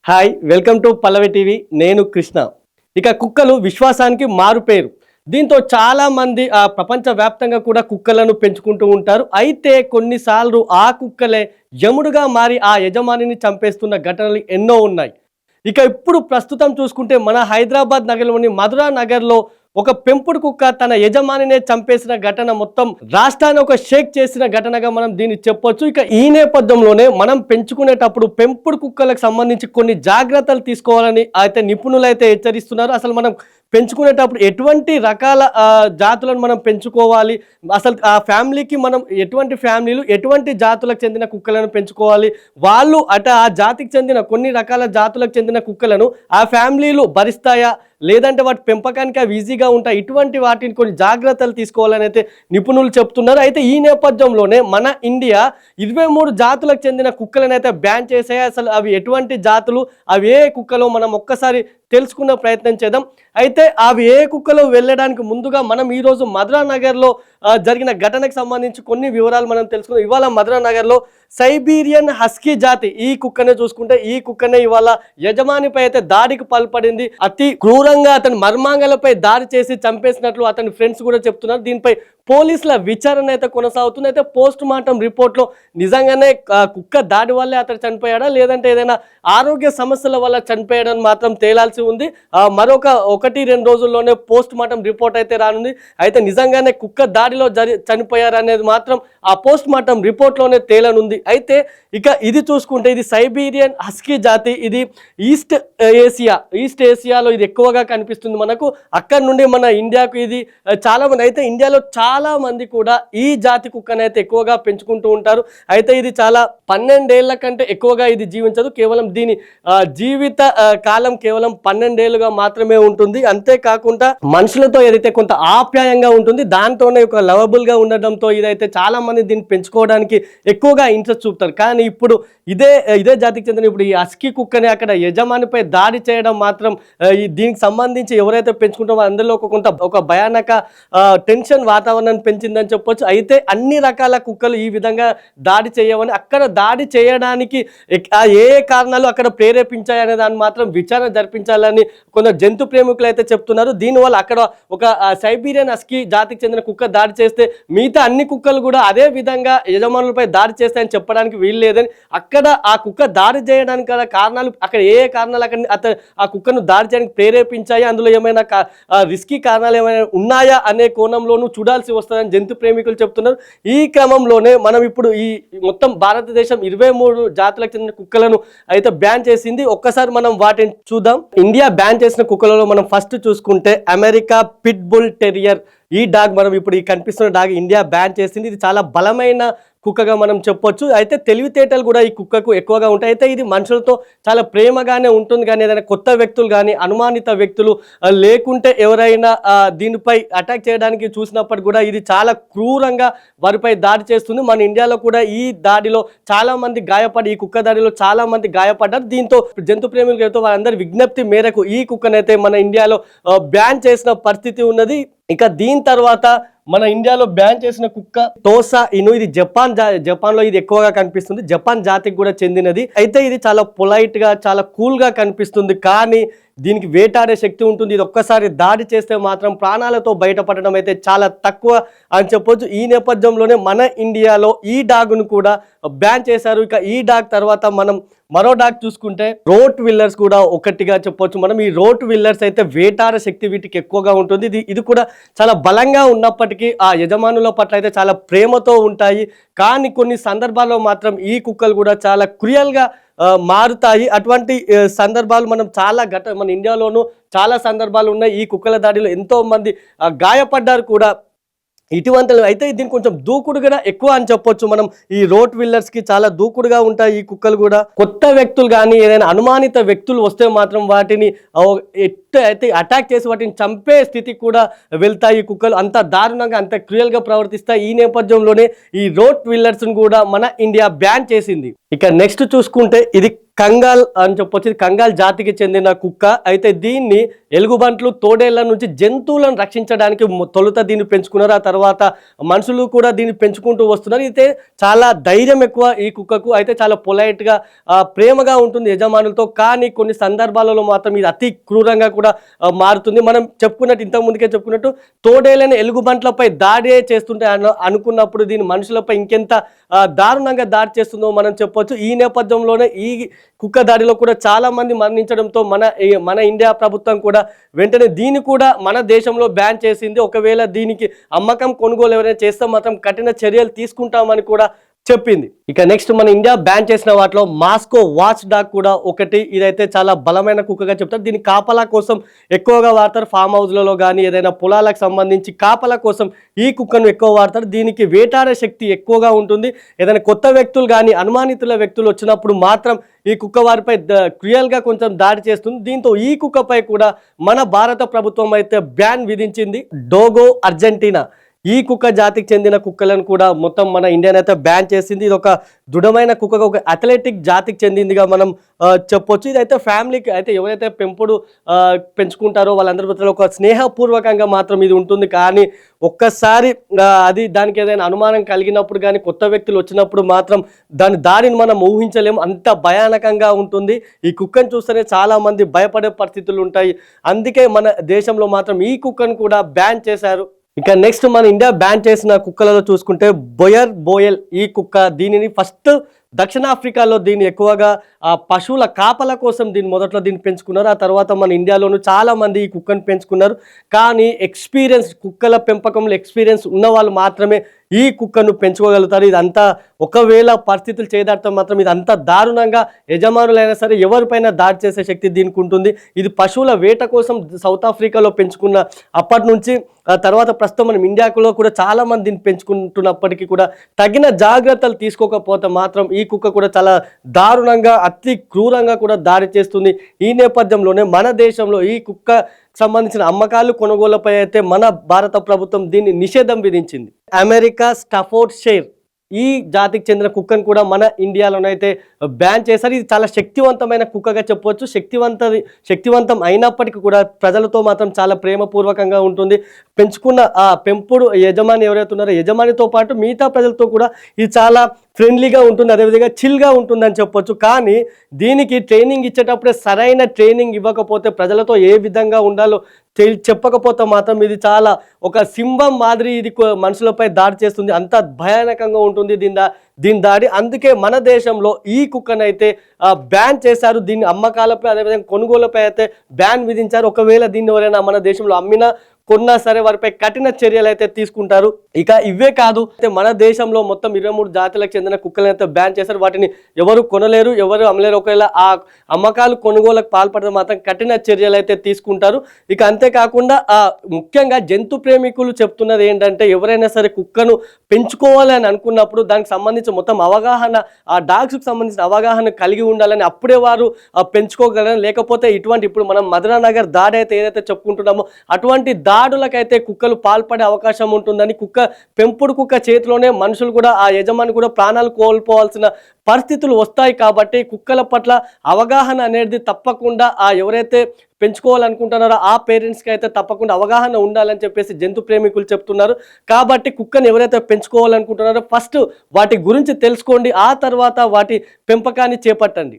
Hi welcome to Pallavi TV. నేను కృష్ణ. ఇక కుక్కలు విశ్వాసానికి మారుపేరు. దీంతో చాలా మంది ప్రపంచవ్యాప్తంగా కూడా కుక్కలను పెంచుకుంటూ ఉంటారు. అయితే కొన్నిసార్లు ఆ కుక్కలే యముడుగా మారి ఆ యజమానిని చంపేస్తున్న ఘటనలు ఎన్నో ఉన్నాయి. ఇక ఇప్పుడు ప్రస్తుతం చూసుకుంటే మన హైదరాబాద్ నగరంలోని మధురా నగర్లో ఒక పెంపుడు కుక్క తన యజమానినే చంపేసిన ఘటన మొత్తం రాష్ట్రాన్ని ఒక షేక్ చేసిన ఘటనగా మనం దీన్ని చెప్పొచ్చు. ఇక ఈ నేపథ్యంలోనే మనం పెంచుకునేటప్పుడు పెంపుడు కుక్కలకు సంబంధించి కొన్ని జాగ్రత్తలు తీసుకోవాలని అయితే నిపుణులు అయితే హెచ్చరిస్తున్నారు. అసలు మనం పెంచుకునేటప్పుడు ఎటువంటి రకాల జాతులను మనం పెంచుకోవాలి, అసలు ఆ ఫ్యామిలీకి మనం ఎటువంటి జాతులకు చెందిన కుక్కలను పెంచుకోవాలి, వాళ్ళు ఆ జాతికి చెందిన కొన్ని రకాల జాతులకు చెందిన కుక్కలను ఆ ఫ్యామిలీలు భరిస్తాయా, లేదంటే వాటి పెంపకానికి అవి ఈజీగా ఉంటాయి, ఇటువంటి వాటిని కొన్ని జాగ్రత్తలు తీసుకోవాలని అయితే నిపుణులు చెప్తున్నారు. అయితే ఈ నేపథ్యంలోనే మన ఇండియా 23 జాతులకు చెందిన కుక్కలను అయితే బ్యాన్ చేసాయి. అసలు అవి ఎటువంటి జాతులు, అవి ఏ కుక్కలో మనం ఒక్కసారి తెలుసుకునే ప్రయత్నం చేద్దాం. అయితే అవి ఏ కుక్కలో వెళ్ళడానికి ముందుగా మనం ఈరోజు మధురా నగర్లో జరిగిన ఘటనకు సంబంధించి కొన్ని వివరాలు మనం తెలుసుకుందాం. ఇవాళ మధురా నగర్లో సైబీరియన్ హస్కీ జాతి ఈ కుక్కనే చూసుకుంటే ఈ కుక్కనే ఇవాళ యజమానిపై అయితే దాడికి పాల్పడింది. అతి క్రూరంగా అతని మర్మాంగాలపై దాడి చేసి చంపేసినట్లు అతని ఫ్రెండ్స్ కూడా చెప్తున్నారు. దీనిపై పోలీసుల విచారణ అయితే కొనసాగుతుంది. అయితే పోస్ట్ మార్టం రిపోర్ట్లో నిజంగానే కుక్క దాడి వల్లే అతను చనిపోయాడా, లేదంటే ఏదైనా ఆరోగ్య సమస్యల వల్ల చనిపోయాడని మాత్రం తేలాల్సి ఉంది. మరొక 1-2 రోజుల్లోనే పోస్ట్ మార్టం రిపోర్ట్ అయితే రానుంది. అయితే నిజంగానే కుక్క దాడిలో చనిపోయారనేది మాత్రం ఆ పోస్ట్ మార్టం రిపోర్ట్లోనే తేలనుంది. అయితే ఇక ఇది చూసుకుంటే ఇది సైబీరియన్ హస్కీ జాతి. ఇది ఈస్ట్ ఏసియాలో ఇది ఎక్కువగా కనిపిస్తుంది మనకు. అక్కడ నుండి మన ఇండియాకు ఇది చాలా మంది, అయితే ఇండియాలో చాలా మంది కూడా ఈ జాతి కుక్కనైతే ఎక్కువగా పెంచుకుంటూ ఉంటారు. అయితే ఇది చాలా 12 ఏళ్ల కంటే ఎక్కువగా ఇది జీవించదు. కేవలం దీని జీవిత కాలం కేవలం 12 ఏళ్ళుగా మాత్రమే ఉంటుంది. అంతేకాకుండా మనుషులతో ఏదైతే కొంత ఆప్యాయంగా ఉంటుంది, దాంతోనే ఒక లవబుల్ గా ఉండడంతో ఇదైతే చాలా మంది దీన్ని పెంచుకోవడానికి ఎక్కువగా ఇంట్రెస్ట్ చూపుతారు. కానీ ఇప్పుడు ఇదే జాతికి చెందిన ఇప్పుడు ఈ హస్కీ కుక్కని అక్కడ యజమానిపై దాడి చేయడం మాత్రం దీనికి సంబంధించి ఎవరైతే పెంచుకుంటారో అందరిలో ఒక భయానక టెన్షన్ వాతావరణాన్ని పెంచిందని చెప్పొచ్చు. అయితే అన్ని రకాల కుక్కలు ఈ విధంగా దాడి చేయవని, అక్కడ దాడి చేయడానికి ఏ కారణాలు అక్కడ ప్రేరేపించాయనే దాన్ని మాత్రం విచారణ జరిపించాలని కొందరు జంతు ప్రేమికులు అయితే చెప్తున్నారు. దీనివల్ల అక్కడ ఒక సైబీరియన్ హస్కీ జాతికి చెందిన కుక్క దాడి చేస్తే మిగతా అన్ని కుక్కలు కూడా అదే విధంగా యజమానులపై దాడి చేస్తాయని చెప్పడానికి వీలు లేదని, అక్కడ ఆ కుక్క దాడి చేయడానికి గల కారణాలు అక్కడ ఏ కారణాలు అక్కడ ఆ కుక్కను దాడి చేయడానికి ప్రేరేపించాయి, అందులో ఏమైనా రిస్కీ కారణాలు ఏమైనా ఉన్నాయా అనే కోణంలోనూ చూడాల్సి వస్తుందని జంతు ప్రేమికులు చెప్తున్నారు. ఈ క్రమంలోనే మనం ఇప్పుడు ఈ మొత్తం భారతదేశం 23 జాతులకు చెందిన కుక్కలను అయితే బ్యాన్ చేసింది. ఒక్కసారి మనం వాటిని చూద్దాం. ఇండియా బ్యాన్ చేసిన కుక్కలలో మనం ఫస్ట్ చూసుకుంటే అమెరికా పిట్ బుల్ టెరియర్. ఈ డాగ్ మనం ఇప్పుడు ఈ కనిపిస్తున్న డాగ్ ఇండియా బ్యాన్ చేసింది. ఇది చాలా బలమైన కుక్కగా మనం చెప్పొచ్చు. అయితే తెలివితేటలు కూడా ఈ కుక్కకు ఎక్కువగా ఉంటాయి. అయితే ఇది మనుషులతో చాలా ప్రేమగానే ఉంటుంది, కానీ ఏదైనా కొత్త వ్యక్తులు కానీ అనుమానిత వ్యక్తులు లేకుంటే ఎవరైనా దీనిపై అటాక్ చేయడానికి చూసినప్పుడు కూడా ఇది చాలా క్రూరంగా వారిపై దాడి చేస్తుంది. మన ఇండియాలో కూడా ఈ దాడిలో చాలా మంది గాయపడి, ఈ కుక్క దాడిలో చాలా మంది గాయపడ్డారు. దీంతో జంతు ప్రేమికులతో వారందరి విజ్ఞప్తి మేరకు ఈ కుక్కనైతే మన ఇండియాలో బ్యాన్ చేసిన పరిస్థితి ఉన్నది. ఇక దీని తర్వాత మన ఇండియాలో బ్యాన్ చేసిన కుక్క టోసా ఇను. ఇది జపాన్లో ఇది ఎక్కువగా కనిపిస్తుంది. జపాన్ జాతికి కూడా చెందినది. అయితే ఇది చాలా పొలైట్ గా చాలా కూల్ గా కనిపిస్తుంది, కానీ దీనికి వేటాడే శక్తి ఉంటుంది. ఇది ఒక్కసారి దాడి చేస్తే మాత్రం ప్రాణాలతో బయటపడడం అయితే చాలా తక్కువ అని చెప్పొచ్చు. ఈ నేపథ్యంలోనే మన ఇండియాలో ఈ డాగ్ను కూడా బ్యాన్ చేశారు. ఇక ఈ డాగ్ తర్వాత మనం మరో డాగ్ చూసుకుంటే రోట్ విల్లర్స్ కూడా ఒకటిగా చెప్పొచ్చు. మనం ఈ రోట్ విల్లర్స్ అయితే వేటాడే శక్తి వీటికి ఎక్కువగా ఉంటుంది. ఇది కూడా చాలా బలంగా ఉన్నప్పటికీ ఆ యజమానుల పట్ల అయితే చాలా ప్రేమతో ఉంటాయి. కానీ కొన్ని సందర్భాల్లో మాత్రం ఈ కుక్కలు కూడా చాలా క్రూయల్గా మారుతాయి. అటువంటి సందర్భాలు మనం మన ఇండియాలోనూ చాలా సందర్భాలు ఉన్నాయి. ఈ కుక్కల దాడిలో ఎంతో మంది గాయపడ్డారు కూడా. ఇటువంటివి అయితే దీనికి కొంచెం దూకుడుగా ఎక్కువ అని చెప్పొచ్చు. మనం ఈ రోట్ విల్లర్స్కి చాలా దూకుడుగా ఉంటాయి ఈ కుక్కలు కూడా. కొత్త వ్యక్తులు కానీ ఏదైనా అనుమానిత వ్యక్తులు వస్తే మాత్రం వాటిని అయితే అటాక్ చేసి వాటిని చంపే స్థితికి కూడా వెళ్తాయి ఈ కుక్కలు. అంత దారుణంగా అంత క్రూయల్గా ప్రవర్తిస్తాయి. ఈ నేపథ్యంలోనే ఈ రోట్ విల్లర్స్ని కూడా మన ఇండియా బ్యాన్ చేసింది. ఇక నెక్స్ట్ చూసుకుంటే ఇది కంగాల్ అని చెప్పొచ్చు. ఇది కంగాల్ జాతికి చెందిన కుక్క. అయితే దీన్ని ఎలుగుబంట్లు, తోడేళ్ల నుంచి జంతువులను రక్షించడానికి తొలుత దీన్ని పెంచుకున్నారు. ఆ తర్వాత మనుషులు కూడా దీన్ని పెంచుకుంటూ వస్తున్నారు. అయితే చాలా ధైర్యం ఎక్కువ ఈ కుక్కకు. అయితే చాలా పొలైట్గా ప్రేమగా ఉంటుంది యజమానులతో. కానీ కొన్ని సందర్భాలలో మాత్రం ఇది అతి క్రూరంగా కూడా మారుతుంది. మనం చెప్పుకున్నట్టు ఇంతకుముందుకే చెప్పుకున్నట్టు తోడేళ్లను ఎలుగుబంట్లపై దాడి చేస్తుంటే అనుకున్నప్పుడు దీన్ని మనుషులపై ఇంకెంత దారుణంగా దాడి చేస్తుందో మనం చెప్పొచ్చు. ఈ నేపథ్యంలోనే ఈ కుక్క దాడిలో కూడా చాలా మంది మరణించడంతో మన ఇండియా ప్రభుత్వం కూడా వెంటనే దీన్ని కూడా మన దేశంలో బ్యాన్ చేసింది. ఒకవేళ దీనికి అమ్మకం కొనుగోలు ఎవరైనా చేస్తే మాత్రం కఠిన చర్యలు తీసుకుంటామని కూడా చెప్పింది. ఇక నెక్స్ట్ మన ఇండియా బ్యాన్ చేసిన వాటిలో మాస్కో వాచ్ డాగ్ కూడా ఒకటి. ఇదైతే చాలా బలమైన కుక్కగా చెప్తారు. దీన్ని కాపలా కోసం ఎక్కువగా వాడతారు. ఫామ్ హౌస్లలో కానీ ఏదైనా పొలాలకు సంబంధించి కాపలా కోసం ఈ కుక్కను ఎక్కువ వాడతారు. దీనికి వేటాడే శక్తి ఎక్కువగా ఉంటుంది. ఏదైనా కొత్త వ్యక్తులు కానీ అనుమానితుల వ్యక్తులు వచ్చినప్పుడు మాత్రం ఈ కుక్క వారిపై క్రియల్గా కొంచెం దాడి చేస్తుంది. దీంతో ఈ కుక్కపై కూడా మన భారత ప్రభుత్వం అయితే బ్యాన్ విధించింది. డోగో అర్జెంటీనా ఈ కుక్క జాతికి చెందిన కుక్కలను కూడా మొత్తం మన ఇండియా అయితే బ్యాన్ చేసింది. ఇది ఒక దృఢమైన కుక్క, ఒక అథ్లెటిక్ జాతికి చెందిందిగా మనం చెప్పొచ్చు. ఇదైతే ఫ్యామిలీకి అయితే ఎవరైతే పెంచుకుంటారో వాళ్ళందరి మధ్యలో ఒక స్నేహపూర్వకంగా మాత్రం ఇది ఉంటుంది. కానీ ఒక్కసారి అది దానికి ఏదైనా అనుమానం కలిగినప్పుడు కానీ కొత్త వ్యక్తులు వచ్చినప్పుడు మాత్రం దాని దాడిని మనం ఊహించలేము. అంత భయానకంగా ఉంటుంది. ఈ కుక్కను చూస్తేనే చాలా మంది భయపడే పరిస్థితులు ఉంటాయి. అందుకే మన దేశంలో మాత్రం ఈ కుక్కను కూడా బ్యాన్ చేశారు. ఇక నెక్స్ట్ మన ఇండియా బ్యాన్ చేసిన కుక్కలలో చూసుకుంటే బోయల్ ఈ కుక్క. దీనిని ఫస్ట్ దక్షిణాఫ్రికాలో దీన్ని ఎక్కువగా పశువుల కాపల కోసం మొదట్లో దీన్ని పెంచుకున్నారు. ఆ తర్వాత మన ఇండియాలోనూ చాలా మంది ఈ కుక్కను పెంచుకున్నారు. కానీ కుక్కల పెంపకంలో ఎక్స్పీరియన్స్ ఉన్న వాళ్ళు మాత్రమే ఈ కుక్కను పెంచుకోగలుగుతారు. ఇదంతా ఒకవేళ పరిస్థితులు చేదాడితే మాత్రం ఇదంతా దారుణంగా యజమానులైనా సరే ఎవరిపైన దాడి చేసే శక్తి దీనికి ఉంటుంది. ఇది పశువుల వేట కోసం సౌత్ ఆఫ్రికాలో పెంచుకున్న అప్పటి నుంచి తర్వాత ప్రస్తుతం మనం ఇండియాలో కూడా చాలా మంది దీన్ని పెంచుకుంటున్నప్పటికీ కూడా తగిన జాగ్రత్తలు తీసుకోకపోతే మాత్రం ఈ కుక్క కూడా చాలా దారుణంగా అతి క్రూరంగా కూడా దాడి చేస్తుంది. ఈ నేపథ్యంలోనే మన దేశంలో ఈ కుక్క సంబంధించిన అమ్మకాలు కొనుగోలుపై అయితే మన భారత ప్రభుత్వం దీన్ని నిషేధం విధించింది. అమెరికా స్టఫోర్డ్ షేర్ ఈ జాతికి చెందిన కుక్కను కూడా మన ఇండియాలోనైతే బ్యాన్ చేశారు. ఇది చాలా శక్తివంతమైన కుక్కగా చెప్పవచ్చు. శక్తివంతం అయినప్పటికీ కూడా ప్రజలతో మాత్రం చాలా ప్రేమపూర్వకంగా ఉంటుంది. పెంచుకున్న పెంపుడు యజమాని ఎవరైతే ఉన్నారో యజమానితో పాటు మిగతా ప్రజలతో కూడా ఇది చాలా ఫ్రెండ్లీగా ఉంటుంది, అదేవిధంగా చిల్గా ఉంటుందని చెప్పొచ్చు. కానీ దీనికి ట్రైనింగ్ ఇచ్చేటప్పుడే సరైన ట్రైనింగ్ ఇవ్వకపోతే ప్రజలతో ఏ విధంగా ఉండాలో చెప్పకపోతే మాత్రం ఇది చాలా ఒక సింహం మాదిరి ఇది మనుషులపై దాడి చేస్తుంది. అంత భయానకంగా ఉంటుంది దీని దాడి. అందుకే మన దేశంలో ఈ కుక్కనైతే బ్యాన్ చేశారు. దీన్ని అమ్మకాలపై అదేవిధంగా కొనుగోలుపై అయితే బ్యాన్ విధించారు. ఒకవేళ దీన్ని ఎవరైనా మన దేశంలో అమ్మినా కొన్నా సరే వారిపై కఠిన చర్యలు అయితే తీసుకుంటారు. ఇక ఇవే కాదు, మన దేశంలో మొత్తం 23 జాతులకు చెందిన కుక్కలను అయితే బ్యాన్ చేశారు. వాటిని ఎవరు కొనలేరు, ఎవరు అమ్మలేరు. ఒకవేళ ఆ అమ్మకాలు కొనుగోలకు పాల్పడితే మాత్రం కఠిన చర్యలు అయితే తీసుకుంటారు. ఇక అంతేకాకుండా ముఖ్యంగా జంతు ప్రేమికులు చెప్తున్నది ఏంటంటే ఎవరైనా సరే కుక్కను పెంచుకోవాలని అనుకున్నప్పుడు దానికి సంబంధించి మొత్తం అవగాహన, ఆ డాగ్స్కి సంబంధించిన అవగాహన కలిగి ఉండాలని, అప్పుడే వారు పెంచుకోగలరని. లేకపోతే ఇప్పుడు మనం మధురానగర్ దాడి అయితే ఏదైతే చెప్పుకుంటున్నామో అటువంటి దాడులకైతే కుక్కలు పాల్పడే అవకాశం ఉంటుందని, పెంపుడు కుక్క చేతిలోనే మనుషులు కూడా ఆ యజమాని కూడా ప్రాణాలు కోల్పోవాల్సిన పరిస్థితులు వస్తాయి. కాబట్టి కుక్కల పట్ల అవగాహన అనేది తప్పకుండా ఎవరైతే పెంచుకోవాలనుకుంటున్నారో ఆ పేరెంట్స్కి అయితే తప్పకుండా అవగాహన ఉండాలని చెప్పేసి జంతు ప్రేమికులు చెప్తున్నారు. కాబట్టి కుక్కను ఎవరైతే పెంచుకోవాలనుకుంటున్నారో ఫస్ట్ వాటి గురించి తెలుసుకోండి, ఆ తర్వాత వాటి పెంపకాన్ని చేపట్టండి.